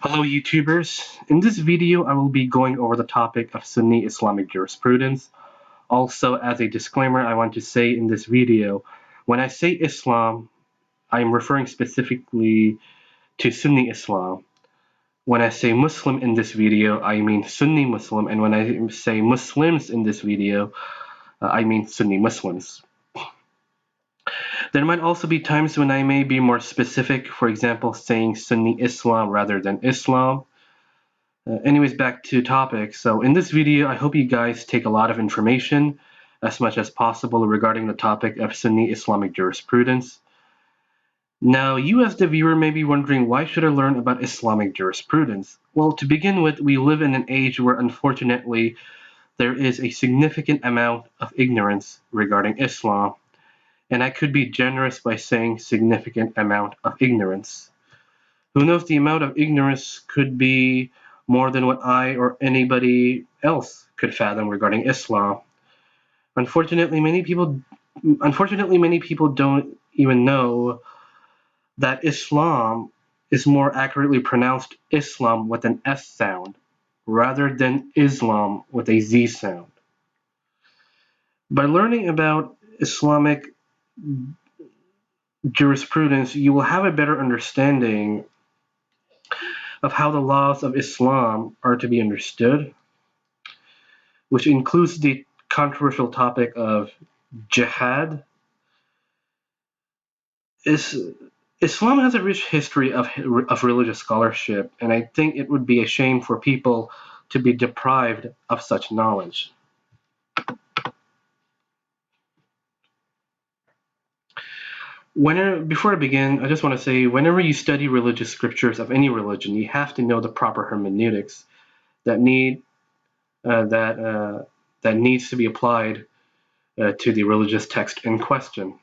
Hello YouTubers. In this video I will be going over the topic of Sunni Islamic jurisprudence. Also, as a disclaimer, I want to say in this video, when I say Islam, I am referring specifically to Sunni Islam. When I say Muslim in this video, I mean Sunni Muslim, and when I say Muslims in this video, I mean Sunni Muslims. There might also be times when I may be more specific, for example, saying Sunni Islam rather than Islam. Anyways, back to topic. So in this video, I hope you guys take a lot of information as much as possible regarding the topic of Sunni Islamic jurisprudence. Now, you as the viewer may be wondering, why should I learn about Islamic jurisprudence? Well, to begin with, we live in an age where unfortunately there is a significant amount of ignorance regarding Islam, and I could be generous by saying significant amount of ignorance. Who knows, the amount of ignorance could be more than what I or anybody else could fathom regarding Islam. Unfortunately, many people don't even know that Islam is more accurately pronounced Islam with an S sound rather than Islam with a Z sound. By learning about Islamic jurisprudence, you will have a better understanding of how the laws of Islam are to be understood, which includes the controversial topic of Jihad. Islam has a rich history of religious scholarship, and I think it would be a shame for people to be deprived of such knowledge. Before I begin, I just want to say, whenever you study religious scriptures of any religion, you have to know the proper hermeneutics that needs to be applied to the religious text in question.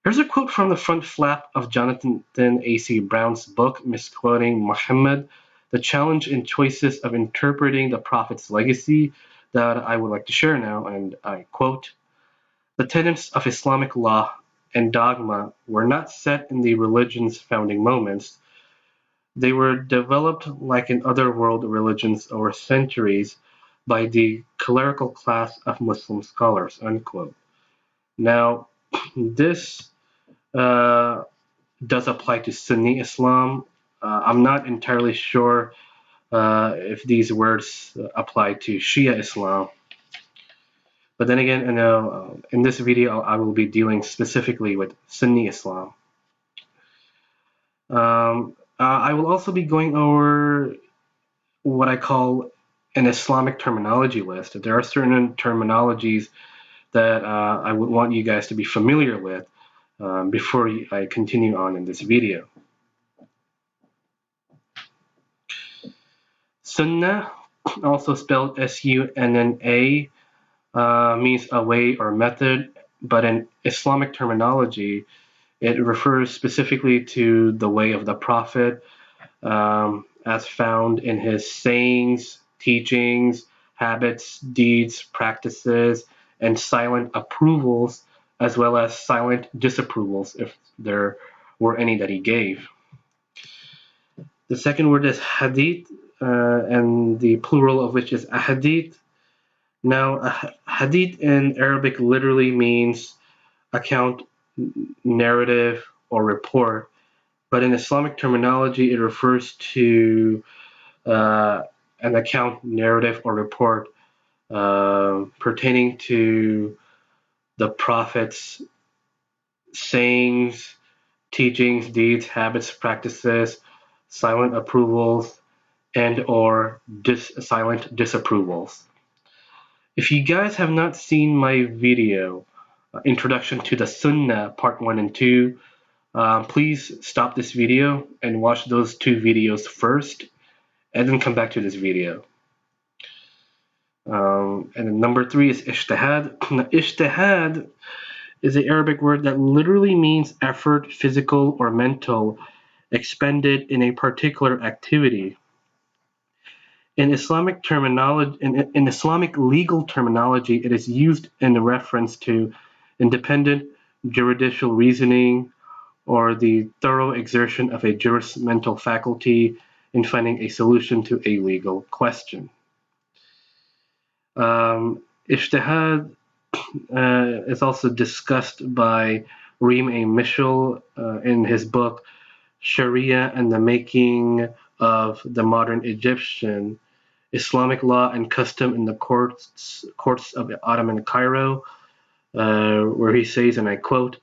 Here's a quote from the front flap of Jonathan A.C. Brown's book, misquoting Muhammad, The Challenge and Choices of Interpreting the Prophet's Legacy, that I would like to share now, and I quote, "The tenets of Islamic law and dogma were not set in the religion's founding moments. They were developed, like in other world religions, over centuries by the clerical class of Muslim scholars," unquote. Now, this does apply to Sunni Islam. I'm not entirely sure if these words apply to Shia Islam. But then again, in this video, I will be dealing specifically with Sunni Islam. I will also be going over what I call an Islamic terminology list. There are certain terminologies that I would want you guys to be familiar with before I continue on in this video. Sunnah, also spelled S-U-N-N-A, means a way or method, but in Islamic terminology, it refers specifically to the way of the Prophet, as found in his sayings, teachings, habits, deeds, practices, and silent approvals, as well as silent disapprovals, if there were any that he gave. The second word is hadith, and the plural of which is ahadith. Now, hadith in Arabic literally means account, narrative, or report, but in Islamic terminology, it refers to an account, narrative, or report pertaining to the Prophet's sayings, teachings, deeds, habits, practices, silent approvals, and or silent disapprovals. If you guys have not seen my video, Introduction to the Sunnah, Part 1 and 2, please stop this video and watch those two videos first, and then come back to this video. And then number 3 is ijtihad. Ijtihad is an Arabic word that literally means effort, physical or mental, expended in a particular activity. In Islamic terminology, in Islamic legal terminology, it is used in reference to independent juridical reasoning or the thorough exertion of a jurist's mental faculty in finding a solution to a legal question. Ijtihad is also discussed by Reem A. Mitchell in his book Sharia and the Making of the Modern Egyptian, Islamic Law and Custom in the Courts of Ottoman Cairo, where he says, and I quote,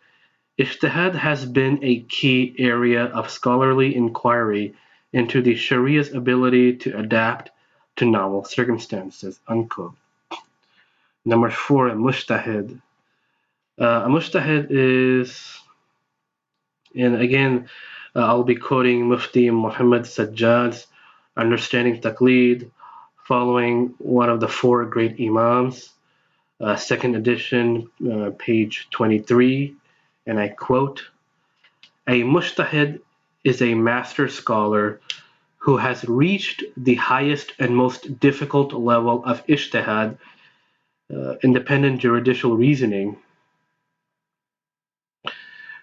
Ijtihad has been a key area of scholarly inquiry into the Sharia's ability to adapt to novel circumstances, unquote. Number 4, a mujtahid. A mujtahid is, and again, I'll be quoting Mufti Muhammad Sajjad's Understanding Taqlid, following one of the four great Imams, second edition, page 23, and I quote, a mujtahid is a master scholar who has reached the highest and most difficult level of ijtihad, independent juridical reasoning.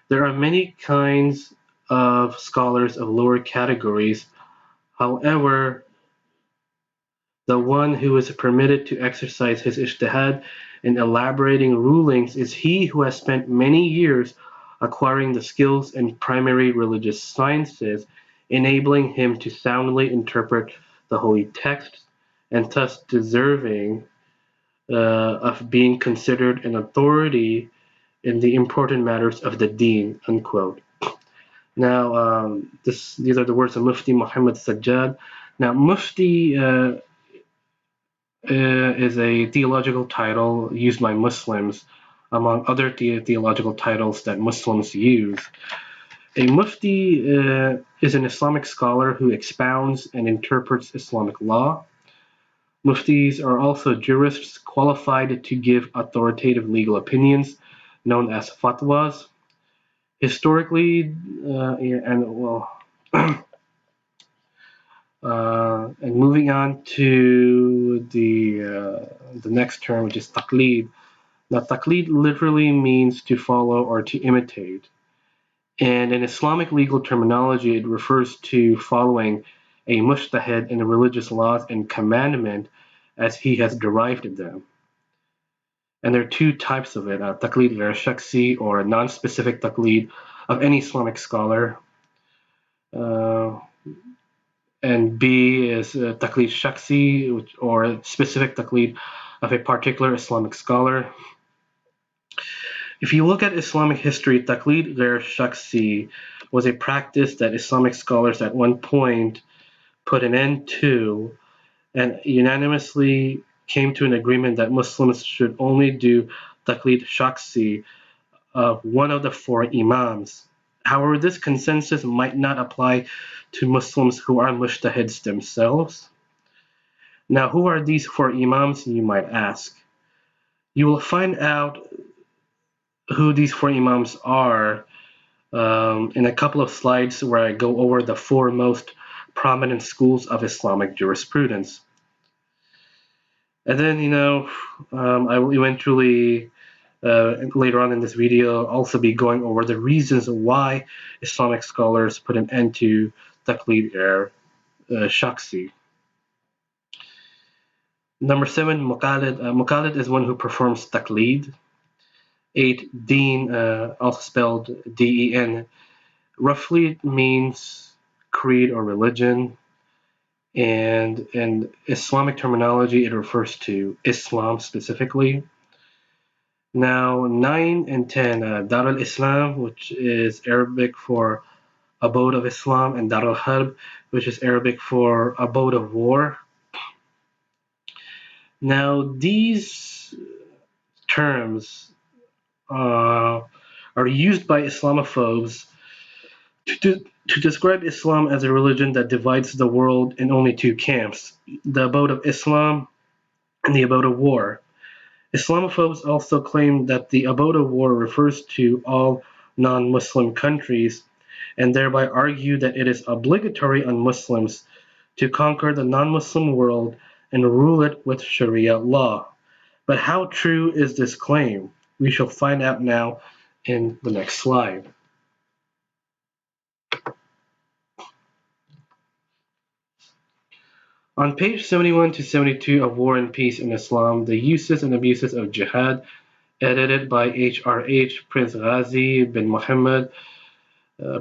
There are many kinds of scholars of lower categories. However, the one who is permitted to exercise his ijtihad in elaborating rulings is he who has spent many years acquiring the skills in primary religious sciences, enabling him to soundly interpret the holy texts, and thus deserving of being considered an authority in the important matters of the deen, unquote. Now, these are the words of Mufti Muhammad Sajjad. Now, Mufti is a theological title used by Muslims, among other theological titles that Muslims use. A Mufti is an Islamic scholar who expounds and interprets Islamic law. Muftis are also jurists qualified to give authoritative legal opinions, known as fatwas. Historically, and moving on to the next term, which is taqlid. Now, taqlid literally means to follow or to imitate. And in Islamic legal terminology, it refers to following a mujtahid in the religious laws and commandment as he has derived them. And there are two types of it, taqlid ghair shakhsi, or non-specific taqlid of any Islamic scholar. And B is taqlid shakhsi, or specific taqlid of a particular Islamic scholar. If you look at Islamic history, taqlid ghair shakhsi was a practice that Islamic scholars at one point put an end to and unanimously came to an agreement that Muslims should only do taqlid shakhsi of one of the four imams. However, this consensus might not apply to Muslims who are mujtahids themselves. Now, who are these four imams, you might ask? You will find out who these four imams are in a couple of slides where I go over the four most prominent schools of Islamic jurisprudence. And then, I will eventually later on in this video also be going over the reasons why Islamic scholars put an end to taqlid ghair shakhsi. Number 7, muqallid. Muqallid is one who performs taqlid. 8, deen, also spelled D-E-N, roughly means creed or religion. And in Islamic terminology, it refers to Islam specifically. Now, 9 and 10, Dar al-Islam, which is Arabic for abode of Islam, and Dar al-Harb, which is Arabic for abode of war. Now, these terms are used by Islamophobes to describe Islam as a religion that divides the world in only two camps, the abode of Islam and the abode of war. Islamophobes also claim that the abode of war refers to all non-Muslim countries, and thereby argue that it is obligatory on Muslims to conquer the non-Muslim world and rule it with Sharia law. But how true is this claim? We shall find out now in the next slide. On page 71 to 72 of War and Peace in Islam, the uses and abuses of jihad, edited by H.R.H. Prince Ghazi bin Muhammad,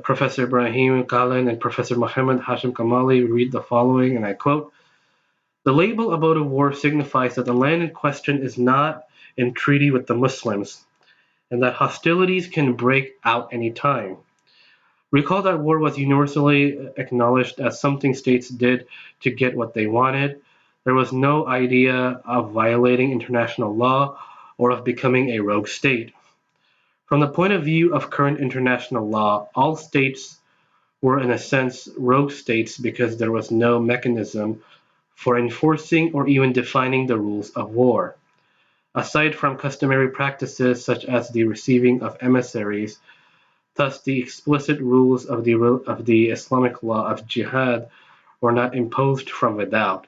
Professor Ibrahim Kalin, and Professor Muhammad Hashim Kamali, read the following, and I quote: "The label abode of war signifies that the land in question is not in treaty with the Muslims, and that hostilities can break out any time. Recall that war was universally acknowledged as something states did to get what they wanted. There was no idea of violating international law or of becoming a rogue state. From the point of view of current international law, all states were in a sense rogue states because there was no mechanism for enforcing or even defining the rules of war. Aside from customary practices such as the receiving of emissaries, thus the explicit rules of the Islamic law of jihad were not imposed from without,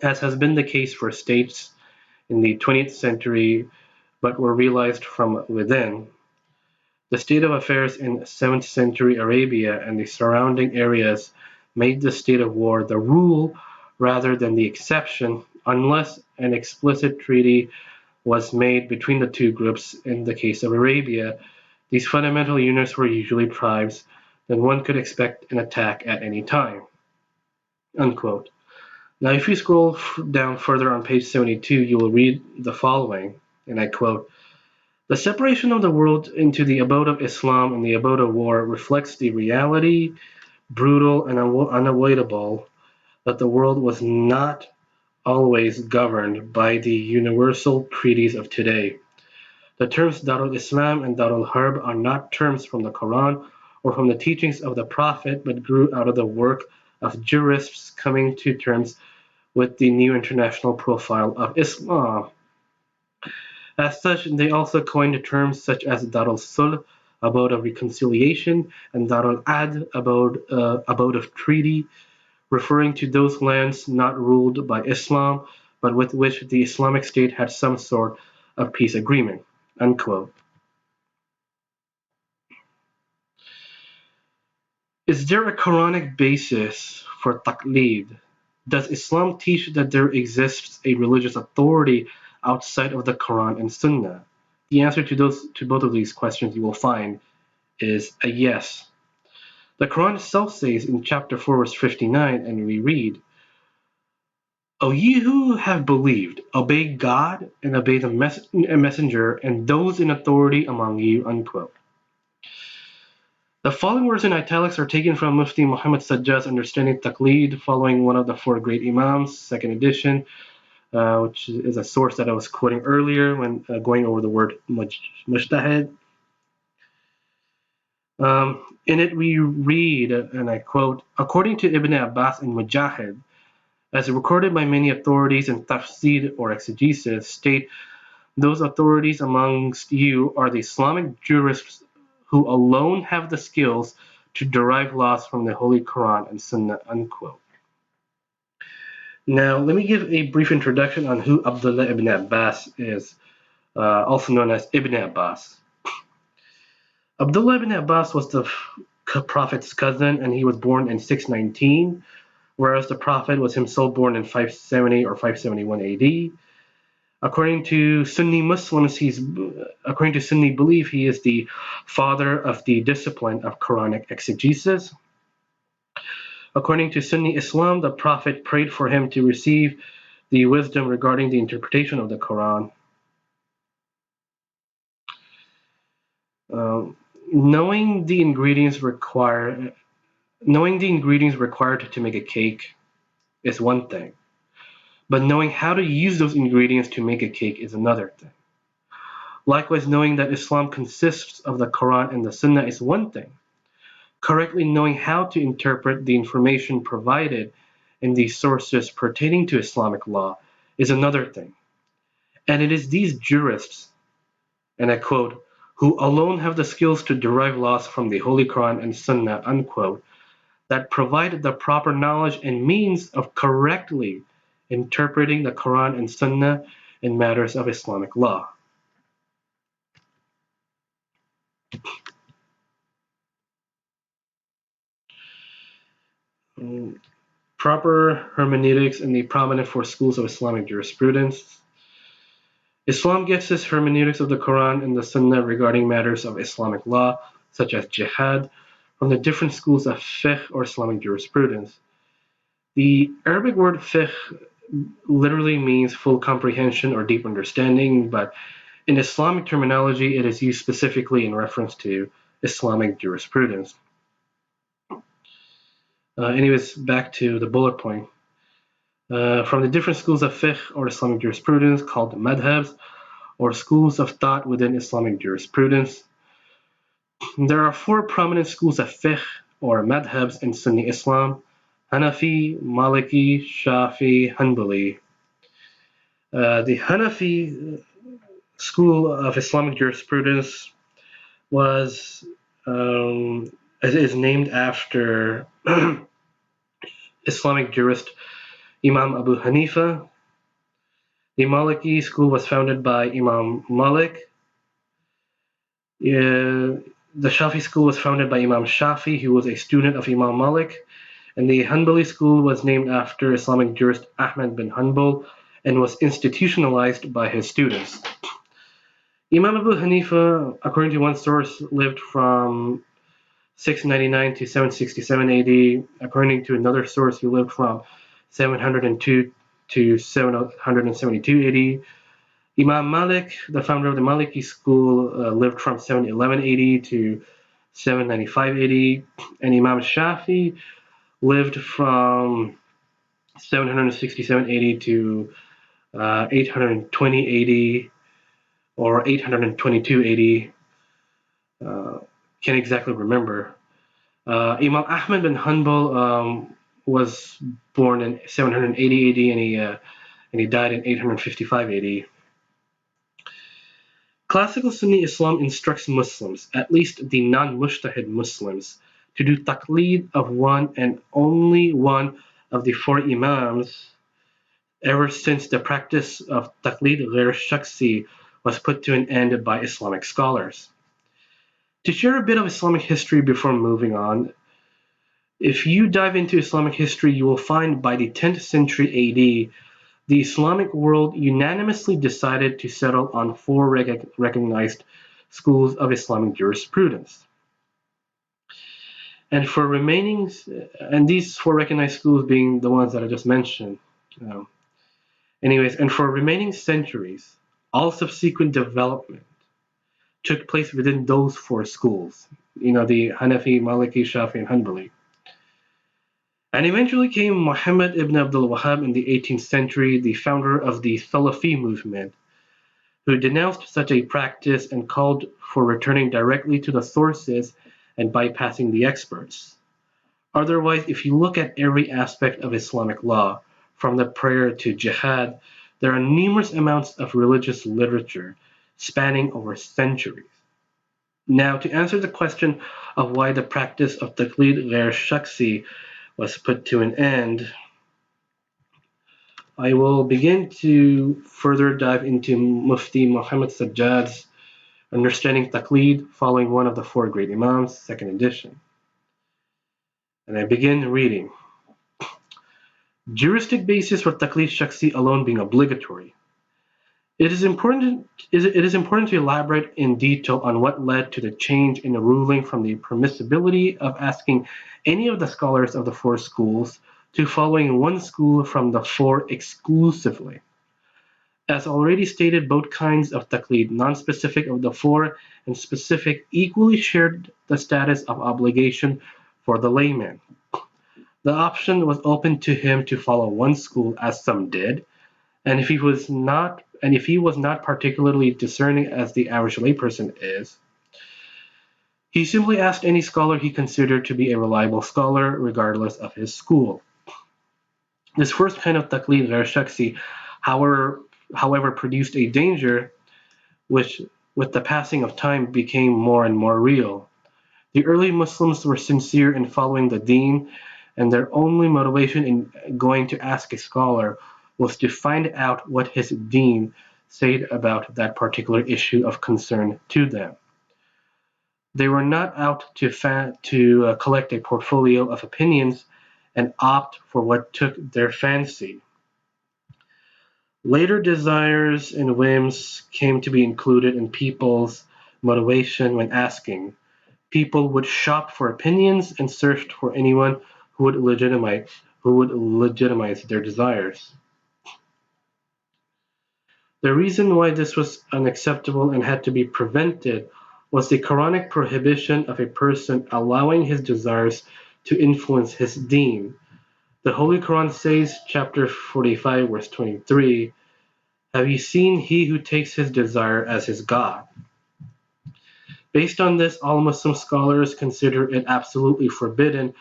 as has been the case for states in the 20th century, but were realized from within. The state of affairs in 7th century Arabia and the surrounding areas made the state of war the rule rather than the exception, unless an explicit treaty was made between the two groups. In the case of Arabia, these fundamental units were usually tribes, then one could expect an attack at any time." Unquote. Now, if you scroll down further on page 72, you will read the following, and I quote: "The separation of the world into the abode of Islam and the abode of war reflects the reality, brutal and unavoidable, that the world was not always governed by the universal treaties of today. The terms Darul Islam and Darul Harb are not terms from the Quran or from the teachings of the Prophet, but grew out of the work of jurists coming to terms with the new international profile of Islam. As such, they also coined terms such as Darul Sulh, abode of reconciliation, and Darul Ad, abode of treaty, referring to those lands not ruled by Islam, but with which the Islamic State had some sort of peace agreement." Unquote. Is there a Quranic basis for taqlid? Does Islam teach that there exists a religious authority outside of the Quran and Sunnah? The answer to both of these questions you will find is a yes. The Quran itself says in chapter 4 verse 59, and we read, "O ye who have believed, obey God and obey the messenger and those in authority among you." Unquote. The following words in italics are taken from Mufti Muhammad Sajjad's Understanding Taqlid, following one of the four great Imams, second edition, which is a source that I was quoting earlier when going over the word mujtahid. In it we read, and I quote, "According to Ibn Abbas and Mujahid, as recorded by many authorities in tafsir or exegesis, state those authorities amongst you are the Islamic jurists who alone have the skills to derive laws from the Holy Quran and Sunnah." Unquote. Now, let me give a brief introduction on who Abdullah ibn Abbas is, also known as Ibn Abbas. Abdullah ibn Abbas was the Prophet's cousin, and he was born in 619, whereas the Prophet was himself born in 570 or 571 AD. According to Sunni belief, he is the father of the discipline of Quranic exegesis. According to Sunni Islam, the Prophet prayed for him to receive the wisdom regarding the interpretation of the Quran. Um, knowing the ingredients required to make a cake is one thing, but knowing how to use those ingredients to make a cake is another thing. Likewise, knowing that Islam consists of the Quran and the Sunnah is one thing. Correctly knowing how to interpret the information provided in these sources pertaining to Islamic law is another thing. And it is these jurists, and I quote, "who alone have the skills to derive laws from the Holy Quran and Sunnah," unquote, that provide the proper knowledge and means of correctly interpreting the Quran and Sunnah in matters of Islamic law. Proper hermeneutics in the prominent four schools of Islamic jurisprudence. Islam gets its hermeneutics of the Quran and the Sunnah regarding matters of Islamic law, such as Jihad, from the different schools of fiqh or Islamic jurisprudence. The Arabic word fiqh literally means full comprehension or deep understanding, but in Islamic terminology, it is used specifically in reference to Islamic jurisprudence. Anyways, back to the bullet point. From the different schools of fiqh or Islamic jurisprudence called madhabs, or schools of thought within Islamic jurisprudence. There are four prominent schools of fiqh or madhabs in Sunni Islam: Hanafi, Maliki, Shafi, Hanbali. The Hanafi school of Islamic jurisprudence was is named after Islamic jurist Imam Abu Hanifa. The Maliki school was founded by Imam Malik. The Shafi school was founded by Imam Shafi, who was a student of Imam Malik. And the Hanbali school was named after Islamic jurist Ahmad bin Hanbal and was institutionalized by his students. Imam Abu Hanifa, according to one source, lived from 699 to 767 AD. According to another source, he lived from 702 to 772 AD. Imam Malik, the founder of the Maliki school, lived from 711 AD to 795 AD. And Imam Shafi lived from 767 AD to 820 AD or 822 AD. Can't exactly remember. Imam Ahmad bin Hanbal was born in 780 AD and he died in 855 AD. Classical Sunni Islam instructs Muslims, at least the non-mujtahid Muslims, to do taqleed of one and only one of the four imams ever since the practice of taqleed ghair shaksi was put to an end by Islamic scholars. To share a bit of Islamic history before moving on, if you dive into Islamic history, you will find by the 10th century AD, the Islamic world unanimously decided to settle on four recognized schools of Islamic jurisprudence. And these four recognized schools being the ones that I just mentioned. And for remaining centuries, all subsequent development took place within those four schools. The Hanafi, Maliki, Shafi, and Hanbali. And eventually came Muhammad ibn Abdul Wahhab in the 18th century, the founder of the Salafi movement, who denounced such a practice and called for returning directly to the sources and bypassing the experts. Otherwise, if you look at every aspect of Islamic law, from the prayer to jihad, there are numerous amounts of religious literature spanning over centuries. Now, to answer the question of why the practice of taqlid ghair shaksi was put to an end, I will begin to further dive into Mufti Muhammad Sajjad's Understanding Taqlid, following one of the four great Imams, second edition. And I begin reading. Juristic basis for Taqlid Shaksi alone being obligatory. It is important to elaborate in detail on what led to the change in the ruling from the permissibility of asking any of the scholars of the four schools to following one school from the four exclusively. As already stated, both kinds of taqlid, non-specific of the four and specific, equally shared the status of obligation for the layman. The option was open to him to follow one school, as some did, and if he was not particularly discerning as the average layperson is, he simply asked any scholar he considered to be a reliable scholar, regardless of his school. This first kind of taqlid ghair shaksi, however, produced a danger which, with the passing of time, became more and more real. The early Muslims were sincere in following the deen, and their only motivation in going to ask a scholar was to find out what his deen said about that particular issue of concern to them. They were not out to collect a portfolio of opinions and opt for what took their fancy. Later desires and whims came to be included in people's motivation when asking. People would shop for opinions and searched for anyone who would legitimize their desires. The reason why this was unacceptable and had to be prevented was the Quranic prohibition of a person allowing his desires to influence his deen. The Holy Quran says, chapter 45, verse 23, "Have you seen he who takes his desire as his God?" Based on this, all Muslim scholars consider it absolutely forbidden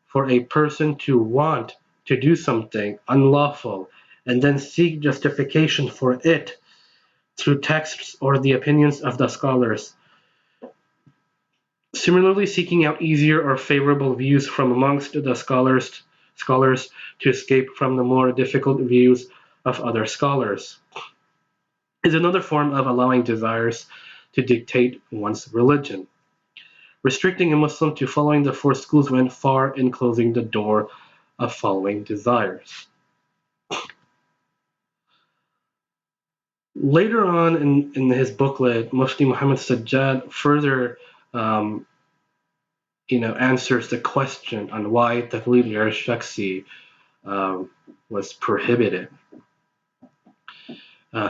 for a person to want to do something unlawful and then seek justification for it through texts or the opinions of the scholars. Similarly, seeking out easier or favorable views from amongst the scholars to escape from the more difficult views of other scholars is another form of allowing desires to dictate one's religion. Restricting a Muslim to following the four schools went far in closing the door of following desires. Later on in his booklet, Mufti Muhammad Sajjad further answers the question on why Taqlid al-Shaksi was prohibited.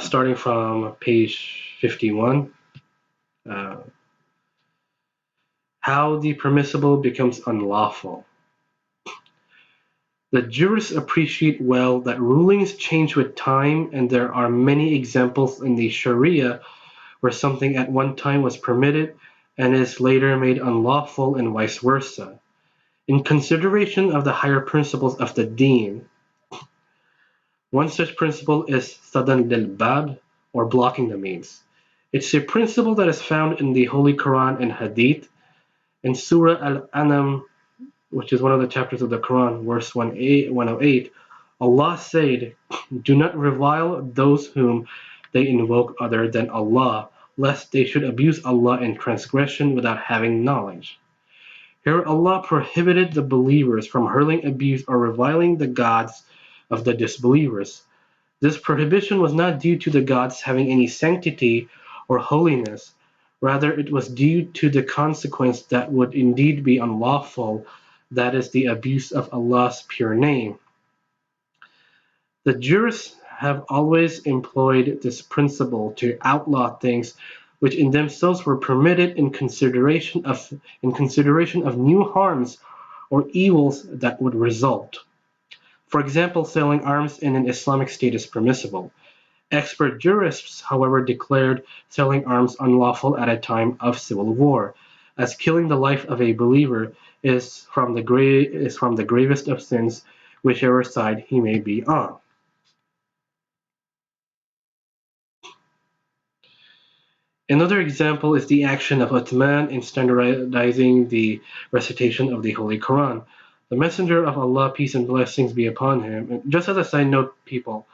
Starting from page 51, how the permissible becomes unlawful. The jurists appreciate well that rulings change with time, and there are many examples in the Sharia where something at one time was permitted and is later made unlawful and vice versa. In consideration of the higher principles of the deen, one such principle is sadan lil bab, or blocking the means. It's a principle that is found in the Holy Quran and Hadith. In Surah Al-An'am, which is one of the chapters of the Quran, verse 108, Allah said, "Do not revile those whom they invoke other than Allah, lest they should abuse Allah in transgression without having knowledge." Here Allah prohibited the believers from hurling abuse or reviling the gods of the disbelievers. This prohibition was not due to the gods having any sanctity or holiness. Rather, it was due to the consequence that would indeed be unlawful, that is, the abuse of Allah's pure name. The jurists have always employed this principle to outlaw things which in themselves were permitted in consideration of new harms or evils that would result. For example, selling arms in an Islamic state is permissible. Expert jurists, however, declared selling arms unlawful at a time of civil war, as killing the life of a believer is from the gravest of sins, whichever side he may be on. Another example is the action of Uthman in standardizing the recitation of the Holy Quran. The Messenger of Allah, peace and blessings be upon him, and just as a side note, people,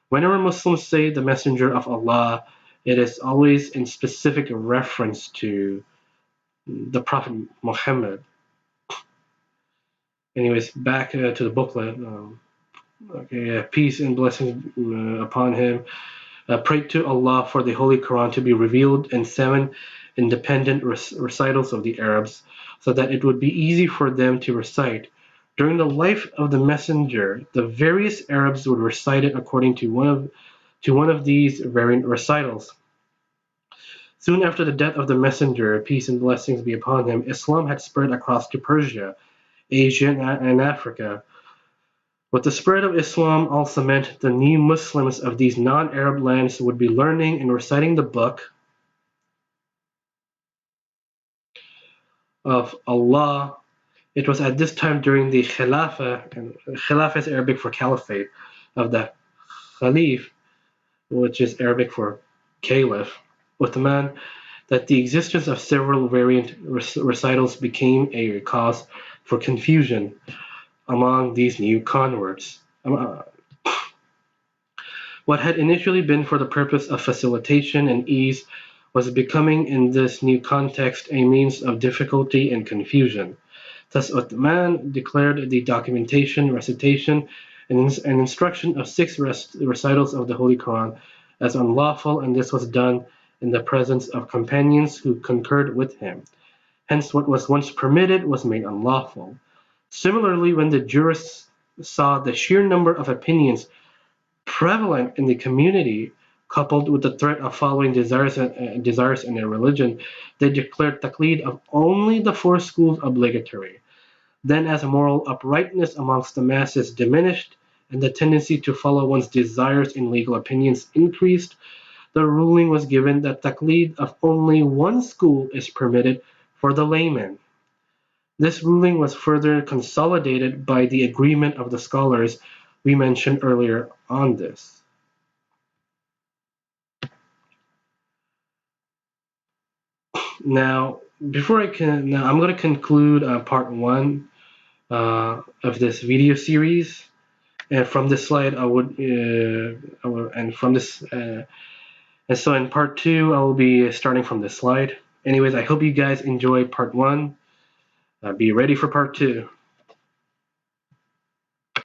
whenever Muslims say the Messenger of Allah, it is always in specific reference to the Prophet Muhammad. Anyways, back to the booklet. Peace and blessings upon him. Prayed to Allah for the Holy Quran to be revealed in 7 independent recitals of the Arabs, so that it would be easy for them to recite. During the life of the Messenger, the various Arabs would recite it according to one of these variant recitals. Soon after the death of the Messenger, peace and blessings be upon him, Islam had spread across to Persia, Asia, and Africa. With the spread of Islam also meant the new Muslims of these non-Arab lands would be learning and reciting the book of Allah. It was at this time during the Khilafah, and Khilafah is Arabic for Caliphate, of the Khalif, which is Arabic for Caliph, Uthman, that the existence of several variant recitals became a cause for confusion among these new converts. What had initially been for the purpose of facilitation and ease was becoming in this new context a means of difficulty and confusion. Thus Uthman declared the documentation, recitation, and instruction of 6 recitals of the Holy Quran as unlawful, and this was done in the presence of companions who concurred with him. Hence, what was once permitted was made unlawful. Similarly, when the jurists saw the sheer number of opinions prevalent in the community, coupled with the threat of following desires in a religion, they declared taqlid of only the 4 schools obligatory. Then, as moral uprightness amongst the masses diminished and the tendency to follow one's desires in legal opinions increased, the ruling was given that taqlid of only one school is permitted for the layman. This ruling was further consolidated by the agreement of the scholars we mentioned earlier on this. Now, I'm going to conclude part one of this video series. And from this slide, and from this, and so in part two, I will be starting from this slide. Anyways, I hope you guys enjoyed part one. Be ready for part two.